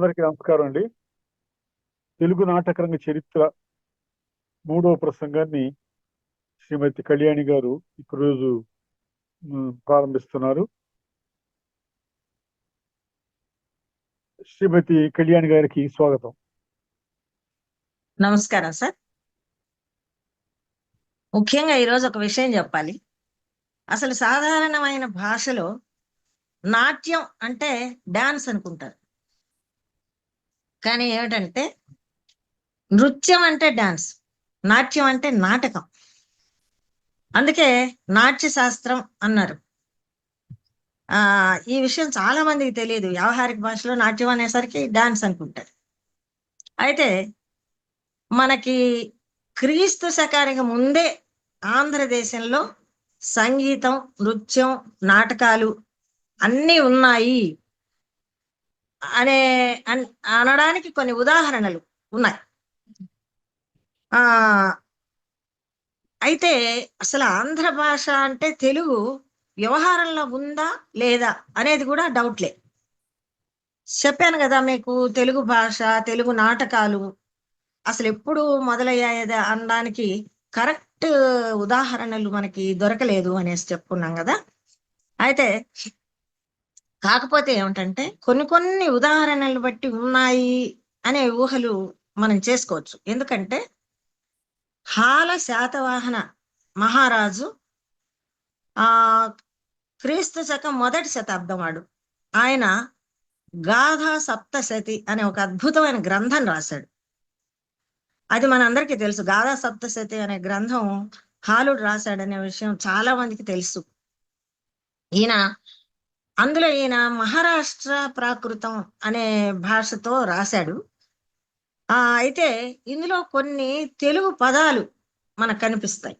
అందరికీ నమస్కారం అండి. తెలుగు నాటకరంగ చరిత్ర 3వ ప్రసంగాన్ని శ్రీమతి కళ్యాణి గారు ఈరోజు ప్రారంభిస్తున్నారు. శ్రీమతి కళ్యాణి గారికి స్వాగతం. నమస్కారం సార్. ముఖ్యంగా ఈరోజు ఒక విషయం చెప్పాలి. అసలు సాధారణమైన భాషలో నాట్యం అంటే డాన్స్ అనుకుంటారు, కానీ ఏమిటంటే నృత్యం అంటే డాన్స్, నాట్యం అంటే నాటకం. అందుకే నాట్య శాస్త్రం అన్నారు. ఈ విషయం చాలా మందికి తెలియదు. వ్యవహారిక భాషలో నాట్యం అనేసరికి డాన్స్ అనుకుంటారు. అయితే మనకి క్రీస్తు శకానికి ముందే ఆంధ్రదేశంలో సంగీతం, నృత్యం, నాటకాలు అన్నీ ఉన్నాయి అనే అనడానికి కొన్ని ఉదాహరణలు ఉన్నాయి. అయితే అసలు ఆంధ్ర భాష అంటే తెలుగు వ్యవహారంలో ఉందా లేదా అనేది కూడా డౌట్లే. చెప్పాను కదా మీకు, తెలుగు భాష, తెలుగు నాటకాలు అసలు ఎప్పుడు మొదలయ్యాయి అనడానికి కరెక్ట్ ఉదాహరణలు మనకి దొరకలేదు అనేసి చెప్పుకున్నాం కదా. అయితే కాకపోతే ఏమిటంటే కొన్ని ఉదాహరణలు బట్టి ఉన్నాయి అనే ఊహలు మనం చేసుకోవచ్చు. ఎందుకంటే హాల శాతవాహన మహారాజు క్రీస్తు శకం 1వ శతాబ్దం వాడు. ఆయన గాథా సప్తశతి అనే ఒక అద్భుతమైన గ్రంథం రాశాడు. అది మనందరికీ తెలుసు. గాథా సప్తశతి అనే గ్రంథం హాలుడు రాశాడనే విషయం చాలా మందికి తెలుసు. అందులో ఈయన మహారాష్ట్ర ప్రాకృతం అనే భాషతో రాశాడు. అయితే ఇందులో కొన్ని తెలుగు పదాలు మనకు కనిపిస్తాయి.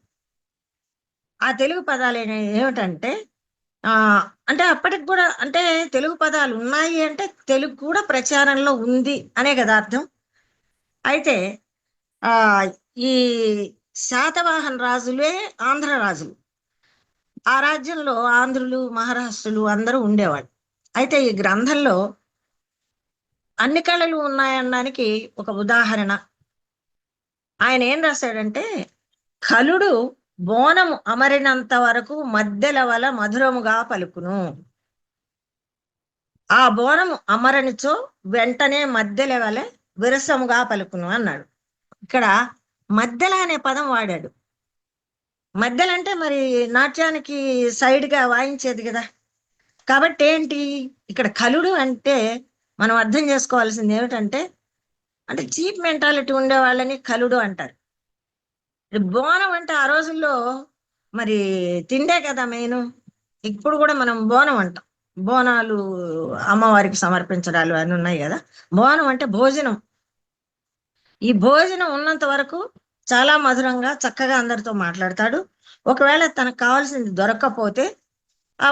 ఆ తెలుగు పదాలు ఏమిటంటే అంటే అప్పటికి కూడా, అంటే తెలుగు పదాలు ఉన్నాయి అంటే తెలుగు కూడా ప్రచారంలో ఉంది అనే కదా అర్థం. అయితే ఈ శాతవాహన రాజులే ఆంధ్ర రాజులు. ఆ రాజ్యంలో ఆంధ్రులు, మహారాష్ట్రులు అందరూ ఉండేవాళ్ళు. అయితే ఈ గ్రంథంలో అన్ని కళలు ఉన్నాయనడానికి ఒక ఉదాహరణ ఆయన ఏం రాశాడంటే, కలుడు బోనము అమరినంత వరకు మధ్యల వల మధురముగా పలుకును, ఆ బోనము అమరనిచో వెంటనే మధ్యల వల విరసముగా పలుకును అన్నాడు. ఇక్కడ మధ్యల అనే పదం వాడాడు. మధ్యలంటే మరి నాట్యానికి సైడ్గా వాయించేది కదా. కాబట్టి ఏంటి ఇక్కడ కలుడు అంటే మనం అర్థం చేసుకోవాల్సింది ఏమిటంటే, అంటే చీప్ మెంటాలిటీ ఉండే వాళ్ళని కలుడు అంటారు. బోనం అంటే ఆ రోజుల్లో మరి తిండే కదా మెయిన్. ఇప్పుడు కూడా మనం బోనం అంటాం. బోనాలు అమ్మవారికి సమర్పించడాలు అని ఉన్నాయి కదా. బోనం అంటే భోజనం. ఈ భోజనం ఉన్నంత వరకు చాలా మధురంగా చక్కగా అందరితో మాట్లాడతాడు. ఒకవేళ తనకు కావాల్సింది దొరక్కపోతే ఆ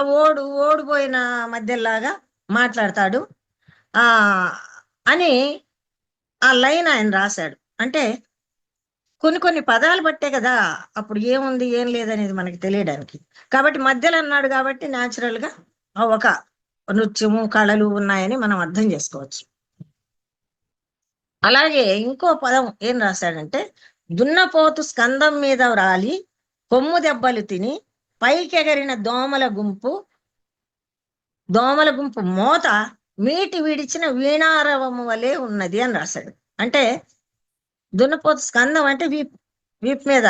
ఓడిపోయిన మధ్యలాగా మాట్లాడతాడు అని ఆ లైన్ ఆయన రాశాడు. అంటే కొన్ని పదాలు బట్టే కదా అప్పుడు ఏముంది ఏం లేదనేది మనకి తెలియడానికి. కాబట్టి మధ్యలో అన్నాడు కాబట్టి న్యాచురల్గా ఒక నృత్యము, కళలు ఉన్నాయని మనం అర్థం చేసుకోవచ్చు. అలాగే ఇంకో పదం ఏం రాశాడంటే, దున్నపోతు స్కందం మీద రాలి కొమ్ము దెబ్బలు తిని పైకెగరిన దోమల గుంపు మోత మీటి విడిచిన వీణారవము వలె ఉన్నది అని రాశాడు. అంటే దున్నపోతు స్కందం అంటే వీపు మీద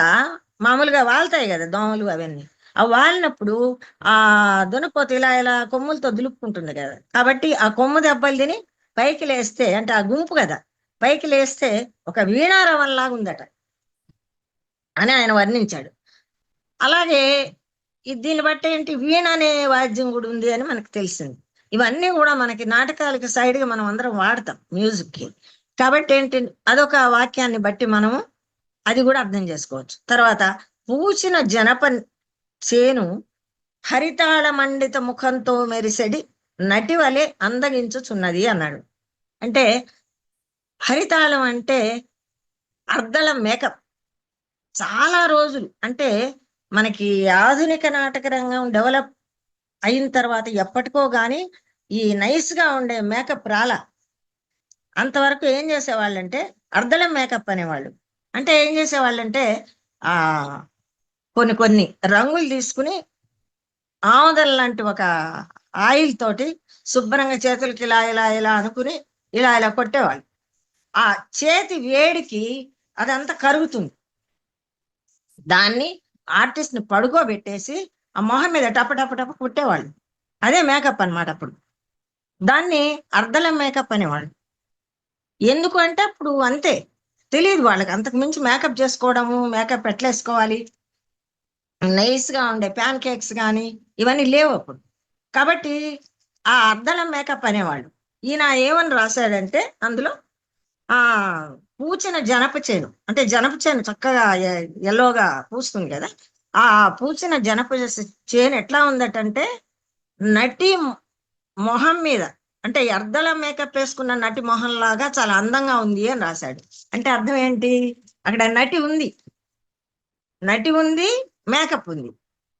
మామూలుగా వాళ్తాయి కదా దోమలు, అవన్నీ. అవి వాలినప్పుడు ఆ దున్నపోతు ఇలా కొమ్ములతో దులుపుకుంటుంది కదా. కాబట్టి ఆ కొమ్ము దెబ్బలు తిని పైకి లేస్తే, అంటే ఆ గుంపు కదా, పైకి లేస్తే ఒక వీణారవంలాగా ఉందట అని ఆయన వర్ణించాడు. అలాగే దీన్ని బట్టి ఏంటి, వీణ అనే వాద్యం కూడా ఉంది అని మనకు తెలిసింది. ఇవన్నీ కూడా మనకి నాటకాలకి సైడ్గా మనం అందరం వాడతాం మ్యూజిక్కి. కాబట్టి ఏంటి, అదొక వాక్యాన్ని బట్టి మనము అది కూడా అర్థం చేసుకోవచ్చు. తర్వాత పూచిన జనప చేను హరితాళ మండిత ముఖంతో మెరిసెడి నటి వలె అందగించుచున్నది అన్నాడు. అంటే హరితాళం అంటే అర్ధళం మేకప్. చాలా రోజులు, అంటే మనకి ఆధునిక నాటక రంగం డెవలప్ అయిన తర్వాత ఎప్పటికో కానీ ఈ నైస్గా ఉండే మేకప్ రాలా. అంతవరకు ఏం చేసేవాళ్ళంటే అర్ధలం మేకప్ అనేవాళ్ళు. అంటే ఏం చేసేవాళ్ళంటే ఆ కొన్ని కొన్ని రంగులు తీసుకుని ఆముదం లాంటి ఒక ఆయిల్ తోటి శుభ్రంగా చేతులకి ఇలా ఇలా ఇలా అనుకుని ఇలా ఇలా కొట్టేవాళ్ళు. ఆ చేతి వేడికి అదంతా కరుగుతుంది. దాన్ని ఆర్టిస్ట్ ని పడుకోబెట్టేసి ఆ మొహం మీద టప టప టప కొట్టేవాళ్ళు. అదే మేకప్ అన్నమాట. అప్పుడు దాన్ని అర్ధలం మేకప్ అనేవాళ్ళు. ఎందుకు అంటే అప్పుడు అంతే, తెలియదు వాళ్ళకి అంతకు మించి మేకప్ చేసుకోవడము, మేకప్ ఎట్లా వేసుకోవాలి, నైస్ గా ఉండే ప్యాన్ కేక్స్ కానీ ఇవన్నీ లేవు అప్పుడు. కాబట్టి ఆ అర్ధలం మేకప్ అనేవాళ్ళు. ఈయన ఏమని రాశాడంటే అందులో ఆ పూచిన జనప చేను, అంటే జనప చేను చక్కగా ఎల్లోగా పూస్తుంది కదా, ఆ పూచిన జనప చేను ఎట్లా ఉందటంటే నటి మొహం మీద, అంటే ఈ అర్ధల మేకప్ వేసుకున్న నటి మొహం లాగా చాలా అందంగా ఉంది అని రాశాడు. అంటే అర్థం ఏంటి, అక్కడ నటి ఉంది, మేకప్ ఉంది.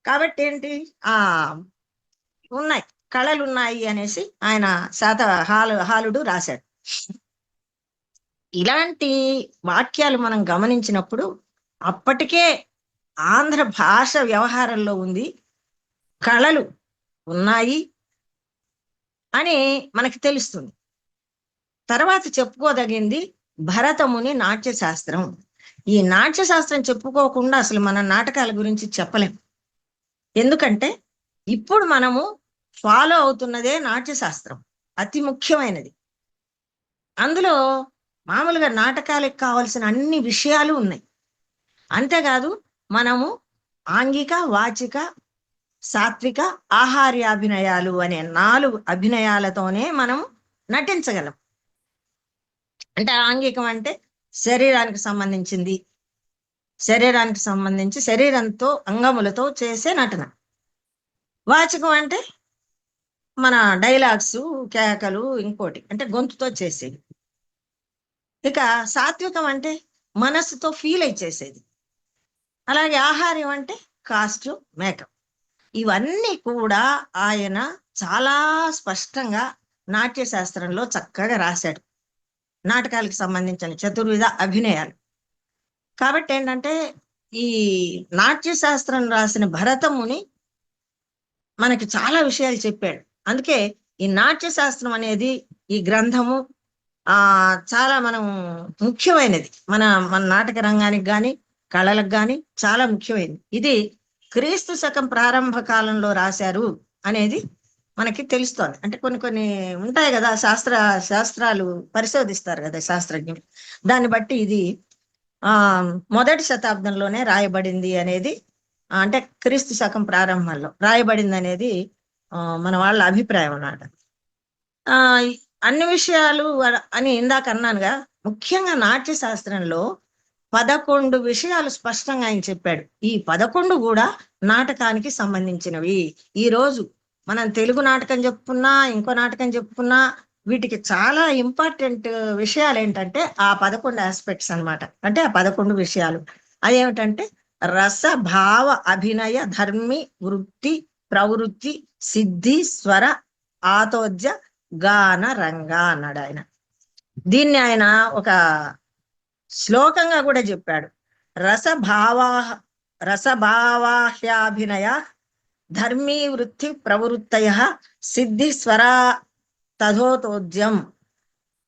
కాబట్టి ఏంటి ఆ ఉన్నాయి, కళలు ఉన్నాయి అనేసి ఆయన హాలుడు రాశాడు. ఇలాంటి వాక్యాలు మనం గమనించినప్పుడు అప్పటికే ఆంధ్ర భాష వ్యవహారంలో ఉంది, కళలు ఉన్నాయి అని మనకి తెలుస్తుంది. తర్వాత చెప్పుకోదగింది భరతముని నాట్యశాస్త్రం. ఈ నాట్యశాస్త్రం చెప్పుకోకుండా అసలు మన నాటకాల గురించి చెప్పలేం. ఎందుకంటే ఇప్పుడు మనము ఫాలో అవుతున్నదే నాట్యశాస్త్రం, అతి ముఖ్యమైనది. అందులో మామూలుగా నాటకాలకు కావలసిన అన్ని విషయాలు ఉన్నాయి. అంతేకాదు మనము ఆంగిక, వాచిక, సాత్విక, ఆహార్యాభినయాలు అనే 4 అభినయాలతోనే మనం నటించగలం. అంటే ఆంగికం అంటే శరీరానికి సంబంధించింది, శరీరానికి సంబంధించి శరీరంతో అంగములతో చేసే నటన. వాచకం అంటే మన డైలాగ్స్, కేకలు, ఇంకోటి అంటే గొంతుతో చేసేది. ఇక సాత్వికం అంటే మనస్సుతో ఫీల్ అయి చేసేది. అలాగే ఆహార్యం అంటే కాస్ట్యూమ్, మేకప్. ఇవన్నీ కూడా ఆయన చాలా స్పష్టంగా నాట్యశాస్త్రంలో చక్కగా రాశాడు, నాటకాలకు సంబంధించిన చతుర్విధ అభినయాలు. కాబట్టి ఏంటంటే ఈ నాట్యశాస్త్రం రాసిన భరతముని మనకి చాలా విషయాలు చెప్పాడు. అందుకే ఈ నాట్యశాస్త్రం అనేది, ఈ గ్రంథము చాలా మనం ముఖ్యమైనది, మన మన నాటక రంగానికి కానీ కళలకు కానీ చాలా ముఖ్యమైనది. ఇది క్రీస్తు శకం ప్రారంభ కాలంలో రాశారు అనేది మనకి తెలుస్తోంది. అంటే కొన్ని కొన్ని ఉంటాయి కదా, శాస్త్రాలు పరిశోధిస్తారు కదా శాస్త్రజ్ఞులు, దాన్ని బట్టి ఇది మొదటి శతాబ్దంలోనే రాయబడింది అనేది, అంటే క్రీస్తు శకం ప్రారంభంలో రాయబడింది అనేది మన వాళ్ళ అభిప్రాయం అన్నమాట. అన్ని విషయాలు అని ఇందాక అన్నానుగా, ముఖ్యంగా నాట్య శాస్త్రంలో 11 విషయాలు స్పష్టంగా ఆయన చెప్పాడు. ఈ 11 కూడా నాటకానికి సంబంధించినవి. ఈ రోజు మనం తెలుగు నాటకం చెప్పుకున్నా, ఇంకో నాటకం చెప్పుకున్నా, వీటికి చాలా ఇంపార్టెంట్ విషయాలు ఏంటంటే ఆ 11 ఆస్పెక్ట్స్ అన్నమాట. అంటే ఆ 11 విషయాలు అదేమిటంటే రస, భావ, అభినయ, ధర్మి, వృత్తి, ప్రవృత్తి, సిద్ధి, స్వర, ఆతోజ్య, గాన, రంగ అన్నాడు ఆయన. దీన్ని ఆయన ఒక శ్లోకంగా కూడా చెప్పాడు. రసభావాహ్యాభినయ ధర్మీ వృత్తి ప్రవృత్తయ సిద్ధి స్వర తథోతోజ్యం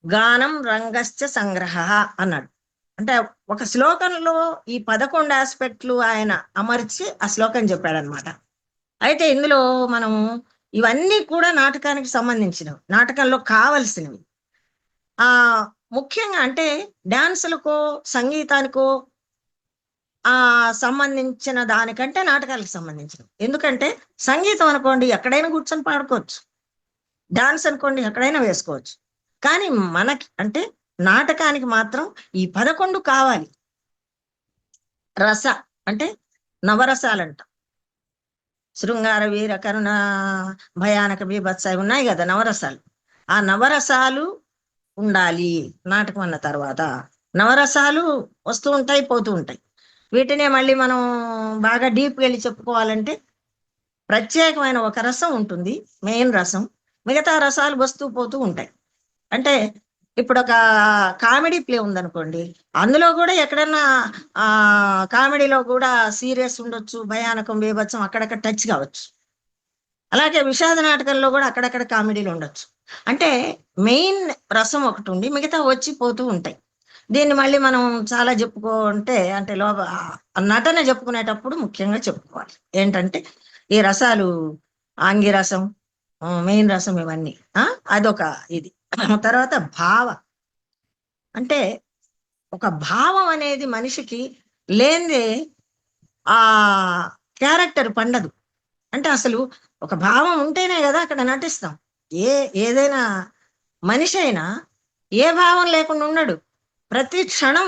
గానం రంగశ్చ సంగ్రహ అన్నాడు. అంటే ఒక శ్లోకంలో ఈ 11 ఆస్పెక్ట్లు ఆయన అమర్చి ఆ శ్లోకం చెప్పాడనమాట. అయితే ఇందులో మనము ఇవన్నీ కూడా నాటకానికి సంబంధించినవి, నాటకంలో కావలసినవి. ముఖ్యంగా అంటే డాన్సులకో సంగీతానికో సంబంధించిన దానికంటే నాటకాలకు సంబంధించినవి. ఎందుకంటే సంగీతం అనుకోండి ఎక్కడైనా కూర్చొని పాడుకోవచ్చు, డాన్స్ అనుకోండి ఎక్కడైనా వేసుకోవచ్చు. కానీ మనకి అంటే నాటకానికి మాత్రం ఈ 11 కావాలి. రస అంటే నవరసాలంట, శృంగార, వీర, కరుణ, భయానక, బీభత్స ఉన్నాయి కదా నవరసాలు. ఆ నవరసాలు ఉండాలి నాటకం అన్న తర్వాత. నవరసాలు వస్తూ ఉంటాయి, పోతూ ఉంటాయి. వీటినే మళ్ళీ మనం బాగా డీప్గా వెళ్ళి చెప్పుకోవాలంటే ప్రత్యేకమైన ఒక రసం ఉంటుంది, మెయిన్ రసం. మిగతా రసాలు వస్తూ పోతూ ఉంటాయి. అంటే ఇప్పుడు ఒక కామెడీ ప్లే ఉందనుకోండి, అందులో కూడా ఎక్కడన్నా కామెడీలో కూడా సీరియస్ ఉండొచ్చు, భయానకం, బీభత్సం అక్కడక్కడ టచ్ కావచ్చు. అలాగే విషాద నాటకంలో కూడా అక్కడక్కడ కామెడీలు ఉండొచ్చు. అంటే మెయిన్ రసం ఒకటి ఉండి మిగతా వచ్చి పోతూ ఉంటాయి. దీన్ని మళ్ళీ మనం చాలా చెప్పుకుంటే అంటే నటన చెప్పుకునేటప్పుడు ముఖ్యంగా చెప్పుకోవాలి ఏంటంటే ఈ రసాలు, ఆంగిరసం, మెయిన్ రసం, ఇవన్నీ అదొక ఇది. తర్వాత అంటే ఒక భావం అనేది మనిషికి లేనిదే ఆ క్యారెక్టర్ పండదు. అంటే అసలు ఒక భావం ఉంటేనే కదా అక్కడ నటిస్తాం. ఏదైనా మనిషి అయినా ఏ భావం లేకుండా ఉండడు. ప్రతి క్షణం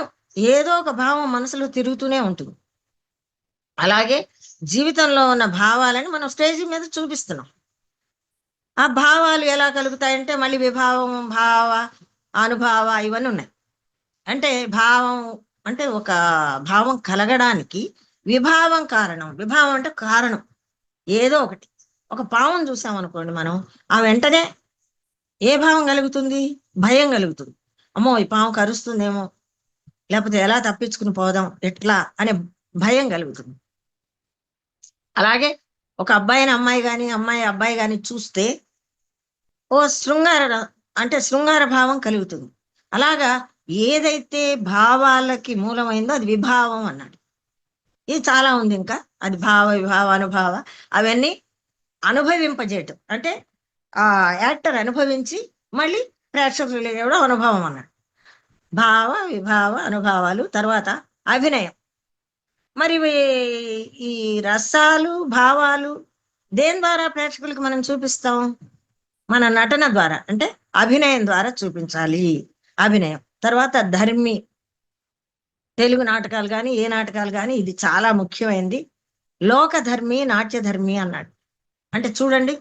ఏదో ఒక భావం మనసులో తిరుగుతూనే ఉంటుంది. అలాగే జీవితంలో ఉన్న భావాలని మనం స్టేజ్ మీద చూపిస్తున్నాం. ఆ భావాలు ఎలా కలుగుతాయంటే మళ్ళీ విభావం, భావ, అనుభావ ఇవన్నీ ఉన్నాయి. అంటే భావం అంటే ఒక భావం కలగడానికి విభావం కారణం. విభావం అంటే కారణం ఏదో ఒకటి. ఒక పావును చూసామనుకోండి మనం, ఆ వెంటనే ఏ భావం కలుగుతుంది? భయం కలుగుతుంది. అమ్మో ఈ పాము కరుస్తుందేమో, లేకపోతే ఎలా తప్పించుకుని పోదాం ఎట్లా అనే భయం కలుగుతుంది. అలాగే ఒక అబ్బాయిని అమ్మాయి కానీ, అమ్మాయి అబ్బాయి కానీ చూస్తే ఓ శృంగార భావం కలుగుతుంది. అలాగా ఏదైతే భావాలకి మూలమైందో అది విభావం అన్నాడు. ఇది చాలా ఉంది. ఇంకా అది భావ, విభావ, అనుభావ అవన్నీ అనుభవింపజేయటం. అంటే ఆ యాక్టర్ అనుభవించి మళ్ళీ ప్రేక్షకులు కూడా అనుభవం అన్నాడు. భావ, విభావ, అనుభవాలు. తర్వాత అభినయం. మరి ఈ రసాలు, భావాలు దేని ద్వారా ప్రేక్షకులకు మనం చూపిస్తాం? మన నటన ద్వారా, అంటే అభినయం ద్వారా చూపించాలి. అభినయం. తర్వాత ధర్మి. తెలుగు నాటకాలు కానీ ఏ నాటకాలు కానీ ఇది చాలా ముఖ్యమైనది. లోకధర్మి, నాట్యధర్మి అన్నాడు. అంటే చూడండి,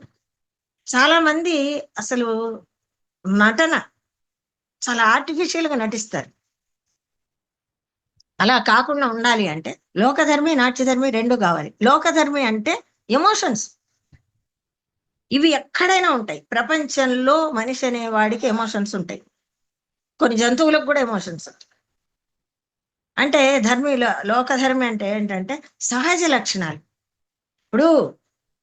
చాలా మంది అసలు నటన చాలా ఆర్టిఫిషియల్ గా నటిస్తారు. అలా కాకుండా ఉండాలి అంటే లోకధర్మి, నాట్యధర్మి రెండు కావాలి. లోకధర్మి అంటే ఎమోషన్స్. ఇవి ఎక్కడైనా ఉంటాయి. ప్రపంచంలో మనిషి అనేవాడికి ఎమోషన్స్ ఉంటాయి. కొన్ని జంతువులకు కూడా ఎమోషన్స్. అంటే లోకధర్మి అంటే ఏంటంటే సహజ లక్షణాలు. ఇప్పుడు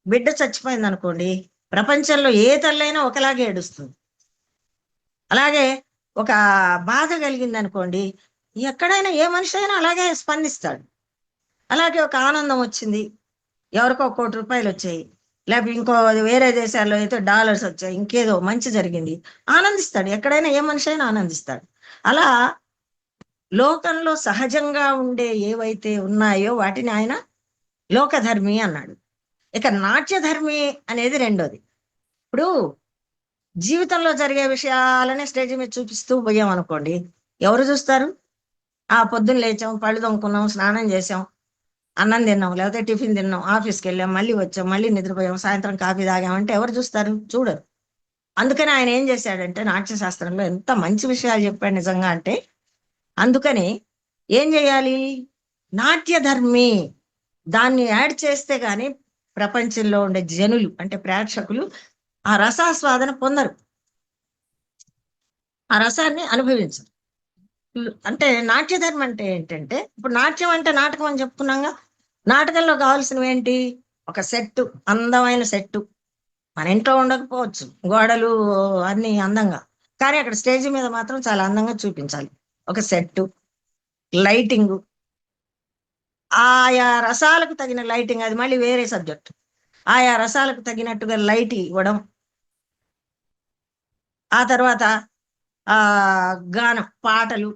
బిడ్డ చచ్చిపోయింది అనుకోండి, ప్రపంచంలో ఏ తల్లైనా ఒకలాగే ఏడుస్తుంది. అలాగే ఒక బాధ కలిగింది అనుకోండి, ఎక్కడైనా ఏ మనిషి అయినా అలాగే స్పందిస్తాడు. అలాగే ఒక ఆనందం వచ్చింది, ఎవరికో ₹1,00,00,000 వచ్చాయి, లేకపోతే ఇంకో వేరే దేశాల్లో అయితే డాలర్స్ వచ్చాయి, ఇంకేదో మంచి జరిగింది, ఆనందిస్తాడు. ఎక్కడైనా ఏ మనిషి అయినా ఆనందిస్తాడు. అలా లోకంలో సహజంగా ఉండే ఏవైతే ఉన్నాయో వాటిని ఆయన లోకధర్మి అన్నాడు. ఇక నాట్యధర్మి అనేది రెండోది. ఇప్పుడు జీవితంలో జరిగే విషయాలనే స్టేజ్ మీద చూపిస్తూ పోయాం అనుకోండి, ఎవరు చూస్తారు? పొద్దున్న లేచాం, పళ్ళు తోముకున్నాం, స్నానం చేసాం, అన్నం తిన్నాం, లేకపోతే టిఫిన్ తిన్నాం, ఆఫీస్కి వెళ్ళాం, మళ్ళీ వచ్చాం, మళ్ళీ నిద్రపోయాం, సాయంత్రం కాఫీ తాగామంటే ఎవరు చూస్తారు? చూడరు. అందుకని ఆయన ఏం చేశాడంటే నాట్యశాస్త్రంలో ఎంత మంచి విషయాలు చెప్పాడు నిజంగా అంటే, అందుకని ఏం చేయాలి? నాట్యధర్మి దాన్ని యాడ్ చేస్తే గాని ప్రపంచంలో ఉండే జనులు అంటే ప్రేక్షకులు ఆ రసాస్వాదన పొందరు, ఆ రసాన్ని అనుభవించరు. అంటే నాట్యధర్మం అంటే ఏంటంటే, ఇప్పుడు నాట్యం అంటే నాటకం అని చెప్పుకున్నాగా, నాటకంలో కావాల్సినవి ఏంటి? ఒక సెట్టు, అందమైన సెట్టు. మన ఇంట్లో ఉండకపోవచ్చు గోడలు అన్ని అందంగా, కానీ అక్కడ స్టేజ్ మీద మాత్రం చాలా అందంగా చూపించాలి. ఒక సెట్టు, లైటింగ్, ఆయా రసాలకు తగిన లైటింగ్, అది మళ్ళీ వేరే సబ్జెక్ట్. ఆయా రసాలకు తగినట్టుగా లైట్ ఇవ్వడం. ఆ తర్వాత గానం, పాటలు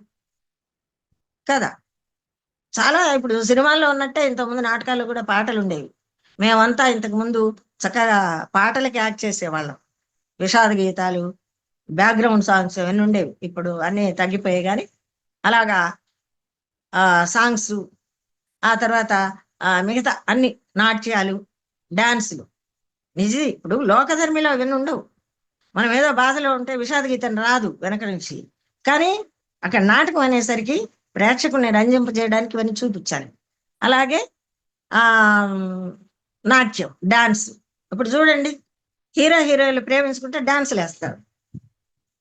కదా. చాలా ఇప్పుడు సినిమాల్లో ఉన్నట్టే ఇంతకుముందు నాటకాల్లో కూడా పాటలు ఉండేవి. మేమంతా ఇంతకు ముందు చక్కగా పాటలకి యాక్ట్ చేసేవాళ్ళం. విషాద గీతాలు, బ్యాక్గ్రౌండ్ సాంగ్స్ అవన్నీ ఉండేవి. ఇప్పుడు అన్నీ తగ్గిపోయాయి. కానీ అలాగా సాంగ్స్, ఆ తర్వాత మిగతా అన్ని నాట్యాలు, డాన్సులు. ఇప్పుడు లోకధర్మిలో అవన్నీ ఉండవు. మనం ఏదో బాధలో ఉంటే విషాద గీతం రాదు వెనక నుంచి. కానీ అక్కడ నాటకం అనేసరికి ప్రేక్షకుల్ని రంజింపజేయడానికి ఇవన్నీ చూపించాలి. అలాగే ఆ నాట్యం, డాన్స్. ఇప్పుడు చూడండి, హీరోయిన్లు ప్రేమించుకుంటే డాన్సులు వేస్తారు.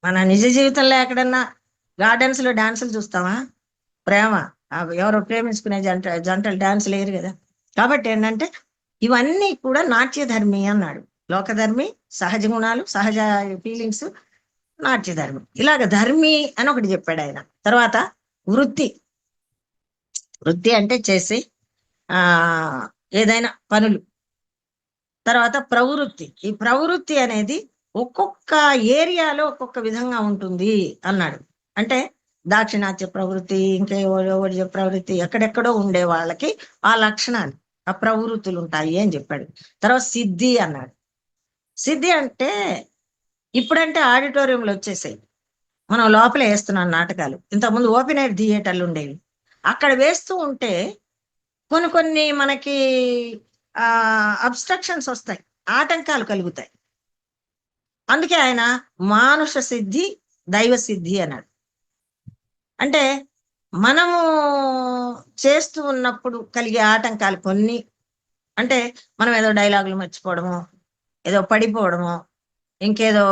మన నిజ జీవితంలో ఎక్కడన్నా గార్డెన్స్ లో డాన్సులు చూస్తామా? ప్రేమ, ఎవరో ప్రేమించుకునే జంటలు డాన్స్ లేరు కదా. కాబట్టి ఏంటంటే ఇవన్నీ కూడా నాట్యధర్మి అన్నాడు. లోకధర్మి, సహజ గుణాలు, సహజ ఫీలింగ్స్, నాట్యధర్మి. ఇలాగ ధర్మి అని ఒకటి చెప్పాడు ఆయన. తర్వాత వృత్తి. వృత్తి అంటే చేసే ఆ ఏదైనా పనులు. తర్వాత ప్రవృత్తి. ఈ ప్రవృత్తి అనేది ఒక్కొక్క ఏరియాలో ఒక్కొక్క విధంగా ఉంటుంది అన్నాడు. అంటే దాక్షిణాత్య ప్రవృత్తి, ఇంకా ఓడిజ ప్రవృత్తి, ఎక్కడెక్కడో ఉండే వాళ్ళకి ఆ లక్షణాలు, ఆ ప్రవృత్తులు ఉంటాయి అని చెప్పాడు. తర్వాత సిద్ధి అన్నాడు. సిద్ధి అంటే ఇప్పుడంటే ఆడిటోరియంలో వచ్చేసాయి, మనం లోపల వేస్తున్నాం నాటకాలు. ఇంతకుముందు ఓపెన్ ఎయిర్ థియేటర్లు ఉండేవి. అక్కడ వేస్తూ ఉంటే కొన్ని కొన్ని మనకి అబ్స్ట్రక్షన్స్ వస్తాయి, ఆటంకాలు కలుగుతాయి. అందుకే ఆయన మానుష సిద్ధి, దైవ సిద్ధి అన్నాడు. అంటే మనము చేస్తూ ఉన్నప్పుడు కలిగే ఆటంకాలు కొన్ని, అంటే మనం ఏదో డైలాగులు మర్చిపోవడము, ఏదో పడిపోవడము, ఇంకేదో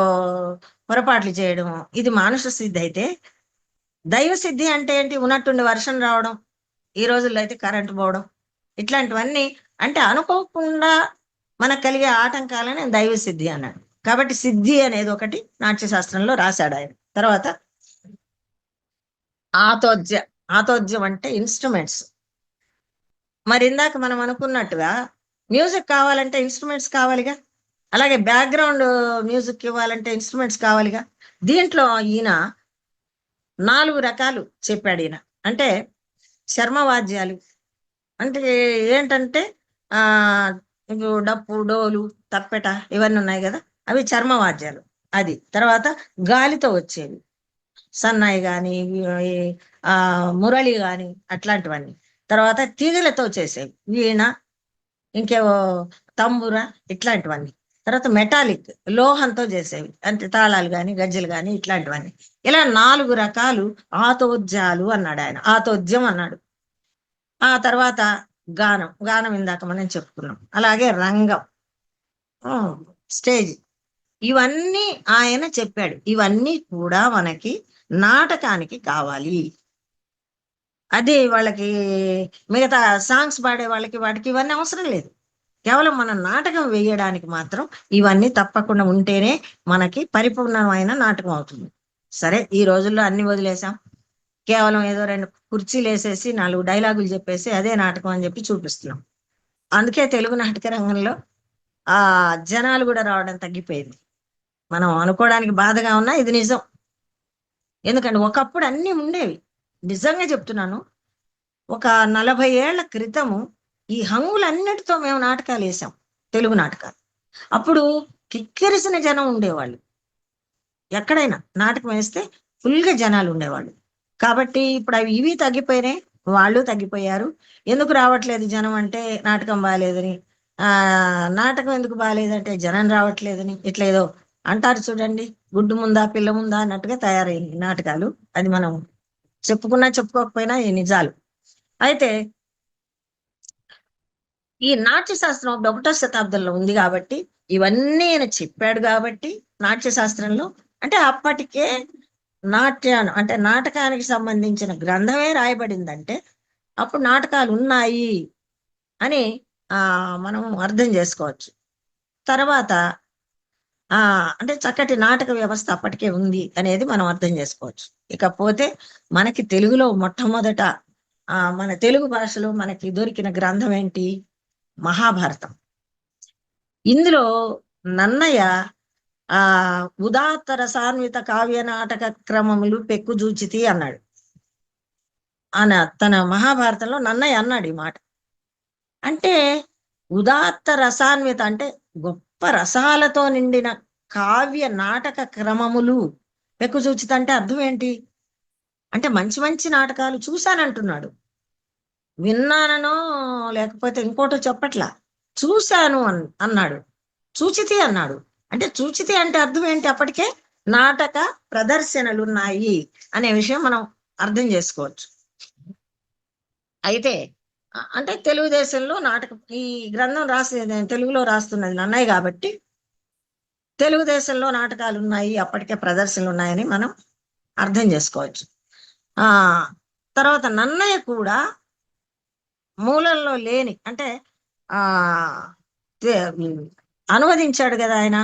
పొరపాట్లు చేయడము, ఇది మానుష సిద్ధి. అయితే దైవ సిద్ధి అంటే ఏంటి? ఉన్నట్టుండి వర్షం రావడం, ఈ రోజుల్లో అయితే కరెంటు పోవడం, ఇట్లాంటివన్నీ అంటే అనుకోకుండా మనకు కలిగే ఆటంకాలని దైవ సిద్ధి అన్నాడు. కాబట్టి సిద్ధి అనేది ఒకటి నాట్యశాస్త్రంలో రాశాడు ఆయన. తర్వాత ఆతోజ్య. ఆతోజ్యం అంటే ఇన్స్ట్రుమెంట్స్. మరి ఇందాక మనం అనుకున్నట్టుగా మ్యూజిక్ కావాలంటే ఇన్స్ట్రుమెంట్స్ కావాలిగా, అలాగే బ్యాక్గ్రౌండ్ మ్యూజిక్ ఇవ్వాలంటే ఇన్స్ట్రుమెంట్స్ కావాలిగా. దీంట్లో ఈయన 4 రకాలు చెప్పాడు ఈయన. అంటే చర్మవాద్యాలు అంటే ఏంటంటే ఆ డప్పు, డోలు, తప్పెట ఇవన్నీ ఉన్నాయి కదా, అవి చర్మవాద్యాలు. అది. తర్వాత గాలితో వచ్చేవి, సన్నాయి కానీ, మురళి కానీ, అట్లాంటివన్నీ. తర్వాత తీగలతో చేసేవి, వీణ, ఇంకేవో తంబుర, ఇట్లాంటివన్నీ. తర్వాత మెటాలిక్, లోహంతో చేసేవి, అంటే తాళాలు కానీ, గజ్జలు కానీ, ఇట్లాంటివన్నీ. ఇలా 4 రకాలు ఆతోజ్యాలు అన్నాడు ఆయన. ఆతోజ్యం అన్నాడు. ఆ తర్వాత గానం. గానం ఇందాక మనం చెప్పుకున్నాం. అలాగే రంగం, స్టేజ్, ఇవన్నీ ఆయన చెప్పాడు. ఇవన్నీ కూడా మనకి నాటకానికి కావాలి. అది వాళ్ళకి మిగతా సాంగ్స్ పాడే వాళ్ళకి వాటికి ఇవన్నీ అవసరం లేదు. కేవలం మన నాటకం వేయడానికి మాత్రం ఇవన్నీ తప్పకుండా ఉంటేనే మనకి పరిపూర్ణమైన నాటకం అవుతుంది. సరే, ఈ రోజుల్లో అన్ని వదిలేసాం. కేవలం ఏదో 2 కుర్చీలు వేసేసి 4 డైలాగులు చెప్పేసి అదే నాటకం అని చెప్పి చూపిస్తున్నాం. అందుకే తెలుగు నాటక రంగంలో ఆ జనాలు కూడా రావడం తగ్గిపోయింది. మనం అనుకోవడానికి బాధగా ఉన్నా ఇది నిజం. ఎందుకంటే ఒకప్పుడు అన్నీ ఉండేవి. నిజంగా చెప్తున్నాను, ఒక 40 ఏళ్ల క్రితము ఈ హంగులన్నిటితో మేము నాటకాలు వేసాం, తెలుగు నాటకాలు. అప్పుడు కిక్కిరిసిన జనం ఉండేవాళ్ళు. ఎక్కడైనా నాటకం వేస్తే ఫుల్గా జనాలు ఉండేవాళ్ళు. కాబట్టి ఇప్పుడు ఇవి తగ్గిపోయినాయి, వాళ్ళు తగ్గిపోయారు. ఎందుకు రావట్లేదు జనం అంటే నాటకం బాగాలేదని, నాటకం ఎందుకు బాగాలేదంటే జనం రావట్లేదని, ఇట్లా ఏదో అంటారు చూడండి, గుడ్డు ముందా పిల్ల ముందా అన్నట్టుగా తయారైంది నాటకాలు. అది మనం చెప్పుకున్నా చెప్పుకోకపోయినా ఈ నిజాలు. అయితే ఈ నాట్యశాస్త్రం 1వ శతాబ్దంలో ఉంది కాబట్టి, ఇవన్నీ ఆయన చెప్పాడు కాబట్టి నాట్యశాస్త్రంలో, అంటే అప్పటికే నాట్యాన్ని అంటే నాటకానికి సంబంధించిన గ్రంథమే రాయబడిందంటే అప్పుడు నాటకాలు ఉన్నాయి అని మనం అర్థం చేసుకోవచ్చు. తర్వాత అంటే చక్కటి నాటక వ్యవస్థ అప్పటికే ఉంది అనేది మనం అర్థం చేసుకోవచ్చు. ఇకపోతే మనకి తెలుగులో మొట్టమొదట మన తెలుగు భాషలో మనకి దొరికిన గ్రంథం ఏంటి? మహాభారతం. ఇందులో నన్నయ్య ఉదాత్త రసాన్విత కావ్య నాటక క్రమములు పెక్కుజూచితి అన్నాడు. తన మహాభారతంలో నన్నయ్య అన్నాడు ఈ మాట. అంటే ఉదాత్త రసాన్విత అంటే గొప్ప రసాలతో నిండిన కావ్య నాటక క్రమములు పెక్కుజూచిత అంటే అర్థం ఏంటి? అంటే మంచి మంచి నాటకాలు చూశానంటున్నాడు. విన్నానో లేకపోతే ఇంకోటో చెప్పట్లా, చూశాను అన్నాడు. చూచితి అన్నాడు. అంటే చూచితి అంటే అర్థం ఏంటి? అప్పటికే నాటక ప్రదర్శనలు ఉన్నాయి అనే విషయం మనం అర్థం చేసుకోవచ్చు. అయితే అంటే తెలుగుదేశంలో ఈ గ్రంథం తెలుగులో రాస్తున్నది నన్నయ్య కాబట్టి తెలుగుదేశంలో నాటకాలు ఉన్నాయి, అప్పటికే ప్రదర్శనలు ఉన్నాయని మనం అర్థం చేసుకోవచ్చు. ఆ తర్వాత నన్నయ్య కూడా మూలంలో లేని అంటే ఆ అనువదించాడు కదా ఆయన.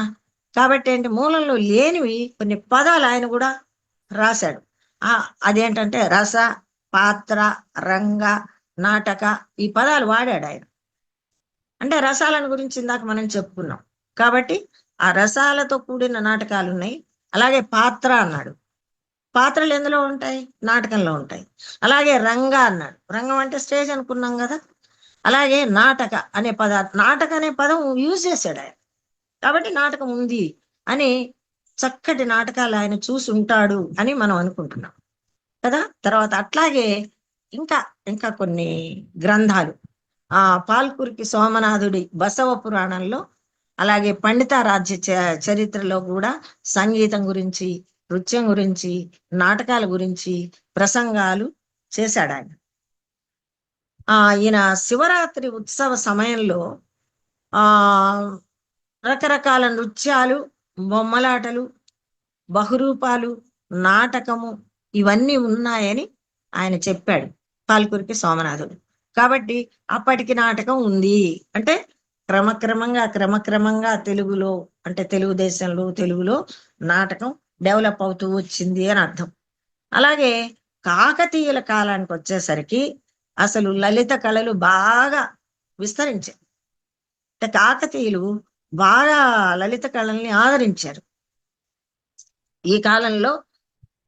కాబట్టి ఏంటి, మూలంలో లేనివి కొన్ని పదాలు ఆయన కూడా రాశాడు. అదేంటంటే రస, పాత్ర, రంగ, నాటక, ఈ పదాలు వాడాడు ఆయన. అంటే రసాలను గురించి ఇందాక మనం చెప్పుకున్నాం కాబట్టి ఆ రసాలతో కూడిన నాటకాలు ఉన్నాయి. అలాగే పాత్ర అన్నాడు, పాత్రలు ఎందులో ఉంటాయి, నాటకంలో ఉంటాయి. అలాగే రంగ అన్నాడు, రంగం అంటే స్టేజ్ అనుకున్నాం కదా. అలాగే నాటక అనే నాటక అనే పదం యూజ్ చేశాడు ఆయన. కాబట్టి నాటకం ఉంది అని, చక్కటి నాటకాలు ఆయన చూసి ఉంటాడు అని మనం అనుకుంటున్నాం కదా. తర్వాత అట్లాగే ఇంకా ఇంకా కొన్ని గ్రంథాలు, పాల్కురికి సోమనాథుడి బసవ పురాణంలో, అలాగే పండితారాధ్య చరిత్రలో కూడా సంగీతం గురించి, నృత్యం గురించి, నాటకాల గురించి ప్రసంగాలు చేశాడు ఆయన. ఈయన శివరాత్రి ఉత్సవ సమయంలో రకరకాల నృత్యాలు, బొమ్మలాటలు, బహురూపాలు, నాటకము ఇవన్నీ ఉన్నాయని ఆయన చెప్పాడు, పాల్కురికి సోమనాథుడు. కాబట్టి అప్పటికి నాటకం ఉంది అంటే క్రమక్రమంగా తెలుగులో, అంటే తెలుగుదేశంలో, తెలుగులో నాటకం డెవలప్ అవుతూ వచ్చింది అని అర్థం. అలాగే కాకతీయుల కాలానికి వచ్చేసరికి అసలు లలిత కళలు బాగా విస్తరించాయి. అంటే కాకతీయులు బాగా లలిత కళల్ని ఆదరించారు. ఈ కాలంలో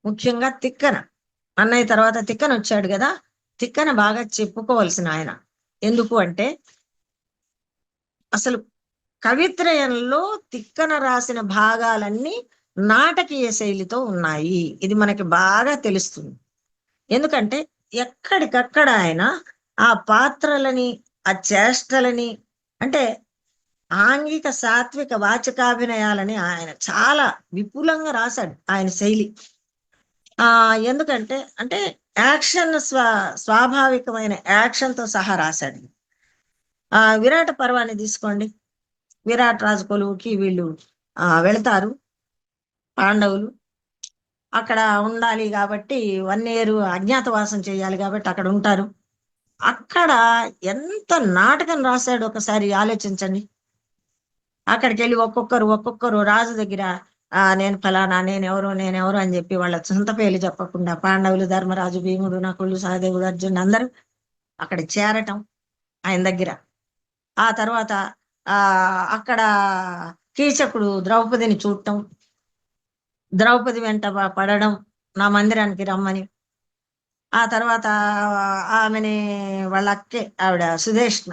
ముఖ్యంగా తిక్కన, అన్నయ్య తర్వాత తిక్కన వచ్చాడు కదా, తిక్కన బాగా చెప్పుకోవాల్సిన ఆయన. ఎందుకు అంటే అసలు కవిత్రయంలో తిక్కన రాసిన భాగాలన్నీ నాటకీయ శైలితో ఉన్నాయి. ఇది మనకి బాగా తెలుస్తుంది. ఎందుకంటే ఎక్కడికక్కడ ఆయన ఆ పాత్రలని, ఆ చేష్టలని, అంటే ఆంగిక సాత్విక వాచకాభినయాలని ఆయన చాలా విపులంగా రాశాడు ఆయన శైలి. ఎందుకంటే అంటే యాక్షన్ స్వాభావికమైన యాక్షన్తో సహా రాశాడు. విరాట పర్వాన్ని తీసుకోండి. విరాట్ రాజు కొలువుకి వీళ్ళు వెళతారు, పాండవులు అక్కడ ఉండాలి కాబట్టి 1 year అజ్ఞాతవాసం చేయాలి కాబట్టి అక్కడ ఉంటారు. అక్కడ ఎంత నాటకం రాశాడు ఒకసారి ఆలోచించండి. అక్కడికి వెళ్ళి ఒక్కొక్కరు రాజు దగ్గర నేను ఫలానా, నేనెవరు అని చెప్పి వాళ్ళ సొంత పేర్లు చెప్పకుండా పాండవులు, ధర్మరాజు, భీముడు, నకులు, సహదేవుడు, అర్జునుడు అందరూ అక్కడ చేరటం ఆయన దగ్గర. ఆ తర్వాత అక్కడ కీచకుడు ద్రౌపదిని చూడటం, ద్రౌపది వెంట పడడం, నా మందిరానికి రమ్మని. ఆ తర్వాత ఆమెని వాళ్ళ అక్కే, ఆవిడ సుదేష్ణ,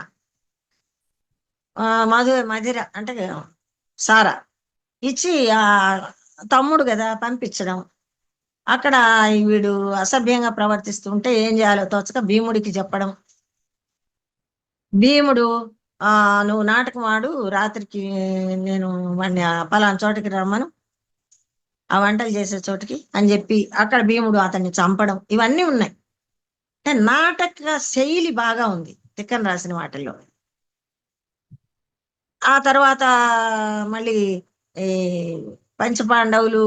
మధిర అంటే సారా ఇచ్చి తమ్ముడు కదా పంపించడం. అక్కడ వీడు అసభ్యంగా ప్రవర్తిస్తుంటే ఏం చేయాలో తోచక భీముడికి చెప్పడం. భీముడు నువ్వు నాటకం ఆడు, రాత్రికి నేను వాడిని పలానా చోటికి రమ్మను, ఆ వంటలు చేసే చోటికి అని చెప్పి అక్కడ భీముడు అతన్ని చంపడం, ఇవన్నీ ఉన్నాయి. అంటే నాటక శైలి బాగా ఉంది తిక్కన రాసిన వాటిల్లో. ఆ తర్వాత మళ్ళీ ఈ పంచపాండవులు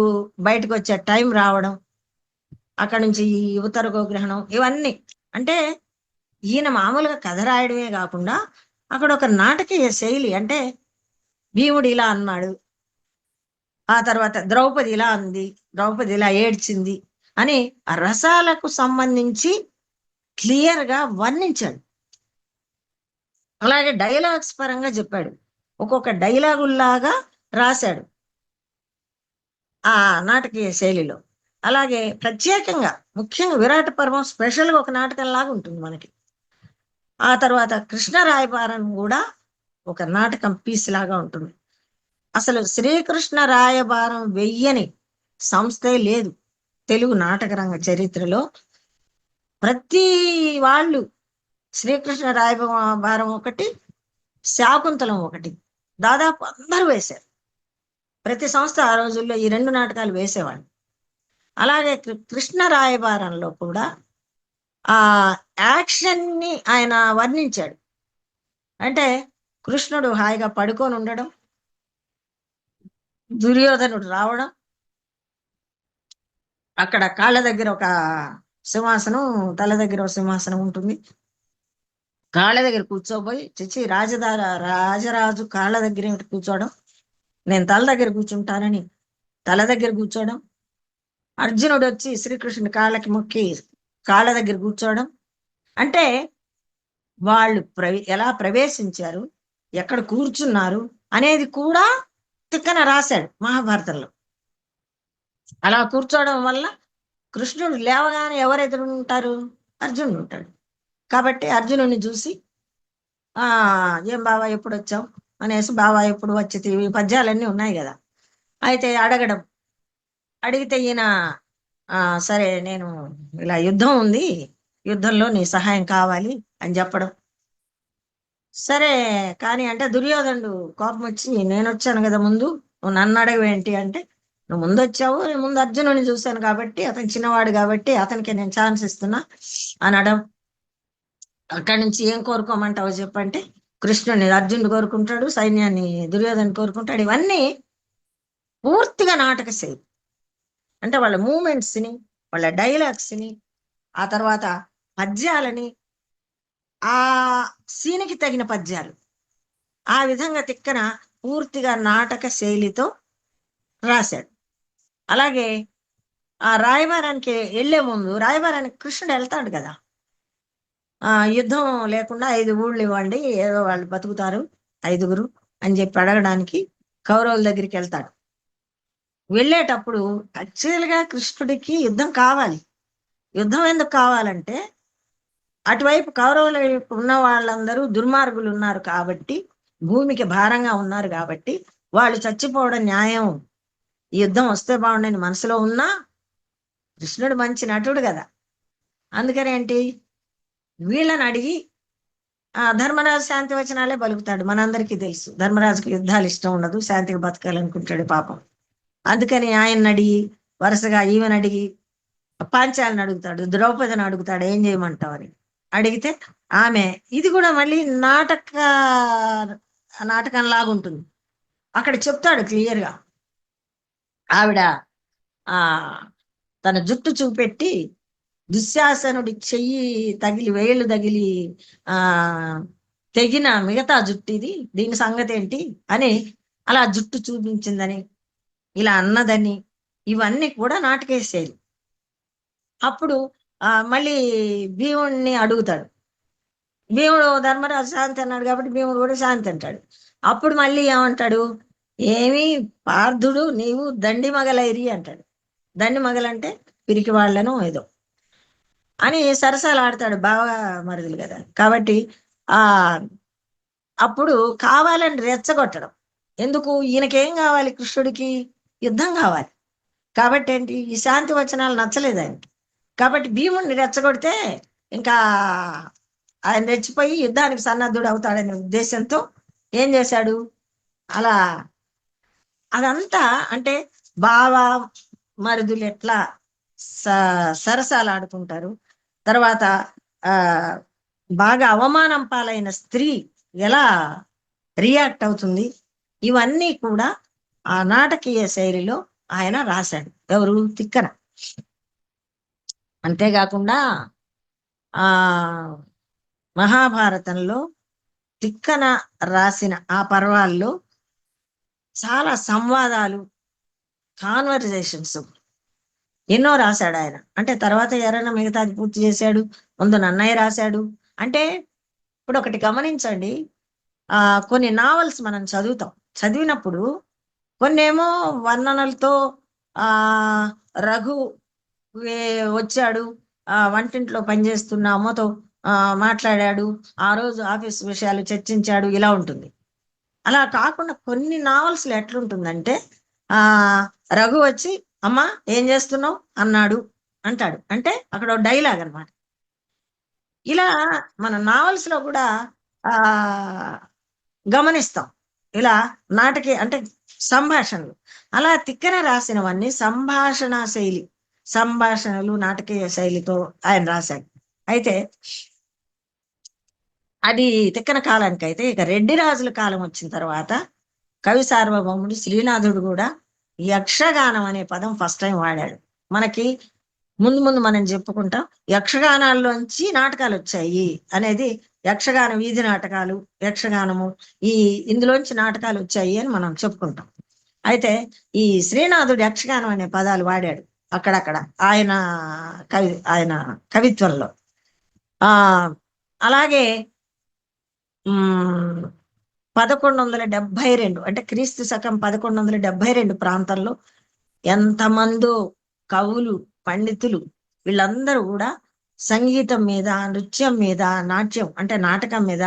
బయటకు వచ్చే టైం రావడం, అక్కడ నుంచి ఈ ఉత్తర గోగ్రహణం, ఇవన్నీ అంటే ఈయన మామూలుగా కథ రాయడమే కాకుండా అక్కడ ఒక నాటకీయ శైలి. అంటే భీముడు ఇలా అన్నాడు, ఆ తర్వాత ద్రౌపది ఇలా అంది, ద్రౌపది ఇలా ఏడ్చింది అని ఆ రసాలకు సంబంధించి క్లియర్గా వర్ణించాడు. అలాగే డైలాగ్స్ పరంగా చెప్పాడు, ఒక్కొక్క డైలాగుల్లాగా రాశాడు ఆ నాటకీయ శైలిలో. అలాగే ప్రత్యేకంగా ముఖ్యంగా విరాట పర్వం స్పెషల్గా ఒక నాటకం లాగా ఉంటుంది మనకి. ఆ తర్వాత కృష్ణ రాయబారం కూడా ఒక నాటకం పీస్ లాగా ఉంటుంది. అసలు శ్రీకృష్ణ రాయబారం వెయ్యని సంస్థే లేదు తెలుగు నాటక రంగ చరిత్రలో. ప్రతి వాళ్ళు శ్రీకృష్ణ రాయబారం ఒకటి, శాకుంతలం ఒకటి, దాదాపు అందరూ వేశారు. ప్రతి సంస్థ ఆ రోజుల్లో ఈ 2 నాటకాలు వేసేవాళ్ళు. అలాగే కృష్ణ రాయబారంలో కూడా ఆ యాక్షన్ని ఆయన వర్ణించాడు. అంటే కృష్ణుడు హాయిగా పడుకొని ఉండడం, దుర్యోధనుడు రావడం, అక్కడ కాళ్ళ దగ్గర ఒక సింహాసనం, తల దగ్గర ఒక సింహాసనం ఉంటుంది. కాళ్ళ దగ్గర కూర్చోబోయి చిచ్చి రాజరాజు కాళ్ళ దగ్గర ఏమిటి కూర్చోవడం, నేను తల దగ్గర కూర్చుంటానని తల దగ్గర కూర్చోవడం, అర్జునుడు వచ్చి శ్రీకృష్ణుడి కాళ్ళకి మొక్కి కాళ్ళ దగ్గర కూర్చోవడం. అంటే వాళ్ళు ఎలా ప్రవేశించారు, ఎక్కడ కూర్చున్నారు అనేది కూడా తిక్కన రాశాడు మహాభారతంలో. అలా కూర్చోవడం వల్ల కృష్ణుడు లేవగానే ఎవరు ఎదురు ఉంటారు, అర్జునుడు ఉంటాడు. కాబట్టి అర్జునుడిని చూసి ఏం బావా ఎప్పుడు వచ్చావు అనేసి, బావా ఎప్పుడు వచ్చి పద్యాలన్నీ ఉన్నాయి కదా, అయితే అడగడం. అడిగితే ఈయన సరే నేను ఇలా యుద్ధం ఉంది, యుద్ధంలో నీ సహాయం కావాలి అని చెప్పడం. సరే కానీ అంటే దుర్యోధనుడు కోపం వచ్చి, నేను వచ్చాను కదా ముందు, నువ్వు నన్ను అడగవేంటి అంటే, నువ్వు ముందు వచ్చావు, నేను ముందు అర్జునుడిని చూశాను కాబట్టి, అతను చిన్నవాడు కాబట్టి అతనికి నేను ఛాన్స్ ఇస్తున్నా అనడం. అక్కడి నుంచి ఏం కోరుకోమంటావో చెప్పంటే, కృష్ణుని అర్జునుడు కోరుకుంటాడు, సైన్యాన్ని దుర్యోధను కోరుకుంటాడు. ఇవన్నీ పూర్తిగా నాటక శైలి. అంటే వాళ్ళ మూమెంట్స్ని, వాళ్ళ డైలాగ్స్ని, ఆ తర్వాత పద్యాలని, ఆ సీన్కి తగిన పద్యాలు, ఆ విధంగా తిక్కన పూర్తిగా నాటక శైలితో రాశాడు. అలాగే ఆ రాయబారానికి వెళ్లే ముందు, రాయబారానికి కృష్ణుడు వెళ్తాడు కదా, యుద్ధం లేకుండా 5 ఊళ్ళు ఇవ్వండి, ఏదో వాళ్ళు బతుకుతారు 5గురు అని చెప్పి అడగడానికి కౌరవుల దగ్గరికి వెళ్తాడు. వెళ్ళేటప్పుడు యాక్చువల్గా కృష్ణుడికి యుద్ధం కావాలి. యుద్ధం ఎందుకు కావాలంటే, అటువైపు కౌరవుల వైపు ఉన్న వాళ్ళందరూ దుర్మార్గులు ఉన్నారు కాబట్టి, భూమికి భారంగా ఉన్నారు కాబట్టి, వాళ్ళు చచ్చిపోవడం న్యాయం, ఈ యుద్ధం వస్తే బాగుండని మనసులో ఉన్నా కృష్ణుడు మంచి నటుడు కదా, అందుకని ఏంటి వీళ్ళని అడిగి ధర్మరాజు శాంతి వచనాలే పలుకుతాడు. మనందరికీ తెలుసు ధర్మరాజుకి యుద్ధాలు ఇష్టం ఉండదు, శాంతికి బతకాలనుకుంటాడు పాపం. అందుకని ఆయన్ని అడిగి, వరుసగా ఈమెను అడిగి, పాంచాలను అడుగుతాడు, ద్రౌపదిని అడుగుతాడు, ఏం చేయమంటావు అని అడిగితే ఆమె, ఇది కూడా మళ్ళీ నాటకం లాగుంటుంది. అక్కడ చెప్తాడు క్లియర్గా. ఆవిడ తన జుట్టు చూపెట్టి, దుశ్శాసనుడి చెయ్యి తగిలి, వేళ్ళు తగిలి తెగిన మిగతా జుట్టు ఇది, దీని సంగతి ఏంటి అని అలా జుట్టు చూపించిందని, ఇలా అన్నదని, ఇవన్నీ కూడా నాటకేసేది. అప్పుడు మళ్ళీ భీముడిని అడుగుతాడు. భీముడు ధర్మరాజు శాంతి అన్నాడు కాబట్టి భీముడు కూడా శాంతి అంటాడు. అప్పుడు మళ్ళీ ఏమంటాడు, ఏమి పార్థుడు నీవు దండి మగలైరి అంటాడు. దండి మగలంటే పిరికి వాళ్ళను ఏదో అని సరసాలు ఆడతాడు, బాగా మరుదులు కదా. కాబట్టి అప్పుడు కావాలని రెచ్చగొట్టడం. ఎందుకు, ఈయనకేం కావాలి, కృష్ణుడికి యుద్ధం కావాలి కాబట్టి ఏంటి, ఈ శాంతి వచనాలు నచ్చలేదు ఆయనకి. కాబట్టి భీముడిని రెచ్చగొడితే ఇంకా ఆయన రెచ్చిపోయి యుద్ధానికి సన్నద్ధుడు అవుతాడనే ఉద్దేశంతో ఏం చేశాడు, అలా అదంతా అంటే బావ మరుదులు ఎట్లా సరసాలు ఆడుకుంటారు, తర్వాత బాగా అవమానం పాలైన స్త్రీ ఎలా రియాక్ట్ అవుతుంది, ఇవన్నీ కూడా ఆ నాటకీయ శైలిలో ఆయన రాశాడు. ఎవరు, తిక్కన. అంతేకాకుండా మహాభారతంలో తిక్కన రాసిన ఆ పర్వాల్లో చాలా సంవాదాలు, కాన్వర్జేషన్స్ ఎన్నో రాశాడు ఆయన. అంటే తర్వాత ఎవరైనా మిగతాది పూర్తి చేశాడు, ముందు నన్నయ్య రాశాడు. అంటే ఇప్పుడు ఒకటి గమనించండి, కొన్ని నావల్స్ మనం చదివినప్పుడు కొన్నేమో వర్ణనలతో రఘు వచ్చాడు, వంటింట్లో పనిచేస్తున్న అమ్మతో మాట్లాడాడు, ఆ రోజు ఆఫీస్ విషయాలు చర్చించాడు, ఇలా ఉంటుంది. అలా కాకుండా కొన్ని నావల్స్లో ఎట్లుంటుందంటే రఘు వచ్చి అమ్మ ఏం చేస్తున్నావు అన్నాడు అంటాడు. అంటే అక్కడ డైలాగ్ అనమాట. ఇలా మన నావల్స్ లో కూడా గమనిస్తాం. ఇలా నాటకే అంటే సంభాషణలు. అలా తిక్కన రాసినవన్నీ సంభాషణ శైలి, సంభాషణలు నాటకీయ శైలితో ఆయన రాశాడు. అయితే అది తిక్కన కాలానికి. అయితే ఇక రెడ్డి రాజుల కాలం వచ్చిన తర్వాత కవి సార్వభౌముడు శ్రీనాథుడు కూడా యక్షగానం అనే పదం ఫస్ట్ టైం వాడాడు. మనకి ముందు ముందు మనం చెప్పుకుంటాం యక్షగానాల్లోంచి నాటకాలు వచ్చాయి అనేది, యక్షగాన వీధి నాటకాలు, యక్షగానము, ఈ ఇందులోంచి నాటకాలు వచ్చాయి అని మనం చెప్పుకుంటాం. అయితే ఈ శ్రీనాథుడు యక్షగానం అనే పదాలు వాడాడు అక్కడక్కడ ఆయన కవిత్వంలో. ఆ అలాగే 1172 అంటే క్రీస్తు శకం 1172 ప్రాంతంలో ఎంతమందో కవులు, పండితులు వీళ్ళందరూ కూడా సంగీతం మీద, నృత్యం మీద, నాట్యం అంటే నాటకం మీద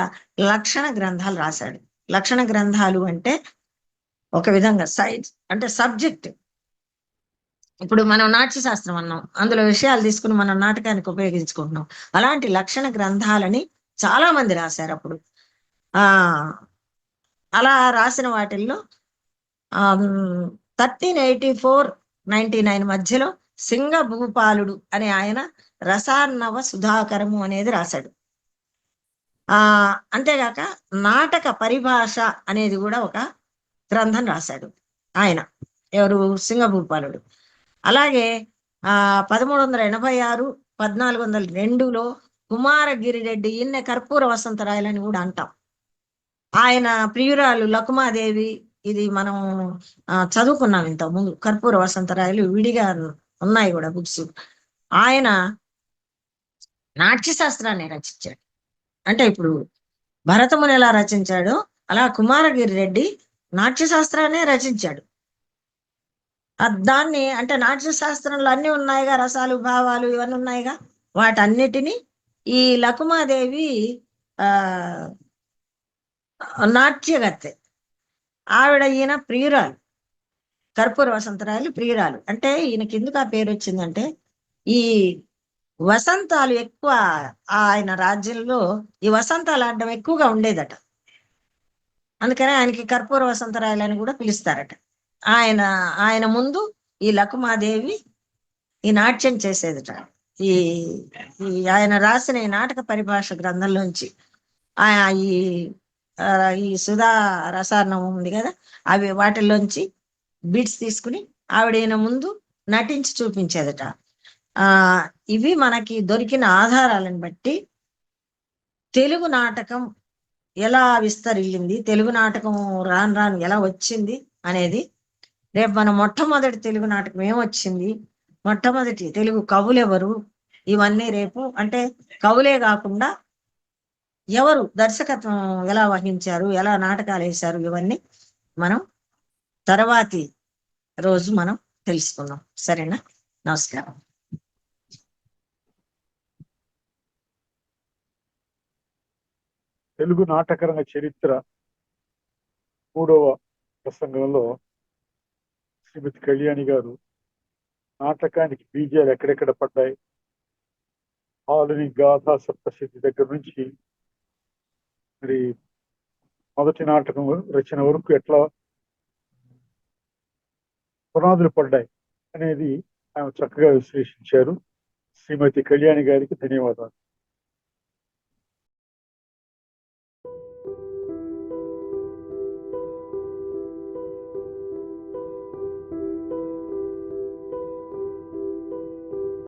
లక్షణ గ్రంథాలు రాశాడు. లక్షణ గ్రంథాలు అంటే ఒక విధంగా సైన్స్ అంటే సబ్జెక్ట్. ఇప్పుడు మనం నాట్యశాస్త్రం అన్నాం, అందులో విషయాలు తీసుకుని మనం నాటకానికి ఉపయోగించుకుంటున్నాం. అలాంటి లక్షణ గ్రంథాలని చాలా మంది రాశారు అప్పుడు. ఆ అలా రాసిన వాటిల్లో 1384-99 మధ్యలో సింగ భూపాలుడు అనే ఆయన రసార్ణవ సుధాకరము అనేది రాశాడు. అంతేగాక నాటక పరిభాష అనేది కూడా ఒక గ్రంథం రాశాడు ఆయన, ఎవరు, సింగభూపాలుడు. అలాగే 1386, 1402లో కుమారగిరిరెడ్డి, ఈయన కర్పూర వసంతరాయలని కూడా అంటాం. ఆయన ప్రియురాలు లకుమాదేవి, ఇది మనం చదువుకున్నాం ఇంత ముందు, కర్పూర వసంతరాయలు విడిగా ఉన్నాయి కూడా బుక్స్. ఆయన నాట్యశాస్త్రాన్ని రచించాడు. అంటే ఇప్పుడు భరతముని ఎలా రచించాడో అలా కుమారగిరి రెడ్డి నాట్యశాస్త్రాన్ని రచించాడు. దాన్ని అంటే నాట్యశాస్త్రంలో అన్ని ఉన్నాయిగా, రసాలు, భావాలు ఇవన్నీ ఉన్నాయిగా, వాటన్నిటినీ ఈ లకుమాదేవి నాట్యగత్తె, ఆవిడ ఈయన ప్రియురాలు, కర్పూర వసంతరాయలు ప్రియురాలు. అంటే ఈయనకి ఎందుకు ఆ పేరు వచ్చిందంటే ఈ వసంతాలు ఎక్కువ, ఆయన రాజ్యంలో ఈ వసంతాలు ఆడడం ఎక్కువగా ఉండేదట. అందుకనే ఆయనకి కర్పూర వసంతరాయలు అని కూడా పిలుస్తారట. ఆయన ముందు ఈ లకుమాదేవి ఈ నాట్యం చేసేదట. ఈ ఆయన రాసిన ఈ నాటక పరిభాష గ్రంథంలోంచి ఈ సుధా రసార్ణం ఉంది కదా, అవి వాటిల్లోంచి బిట్స్ తీసుకుని ఆవిడ ఈయన ముందు నటించి చూపించేదట. ఇవి మనకి దొరికిన ఆధారాలను బట్టి తెలుగు నాటకం ఎలా విస్తరిల్లింది, తెలుగు నాటకం రాను రాను ఎలా వచ్చింది అనేది రేపు మన మొట్టమొదటి తెలుగు నాటకం ఏమొచ్చింది, మొట్టమొదటి తెలుగు కవులు ఎవరు, ఇవన్నీ రేపు, అంటే కవులే కాకుండా ఎవరు దర్శకత్వం ఎలా వహించారు, ఎలా నాటకాలు వేశారు, ఇవన్నీ మనం తర్వాతి రోజు మనం తెలుసుకున్నాం. సరేనా? నమస్కారం. తెలుగు నాటకరంగ చరిత్ర 3వ ప్రసంగంలో శ్రీమతి కళ్యాణి గారు నాటకానికి బీజాలు ఎక్కడెక్కడ పడ్డాయి, ఆలుని గాథా సప్తశతి దగ్గర నుంచి మరి మొదటి నాటకం రచన వరకు ఎట్లా పునాదులు పడ్డాయి అనేది ఆమె చక్కగా విశ్లేషించారు. శ్రీమతి కళ్యాణి గారికి ధన్యవాదాలు.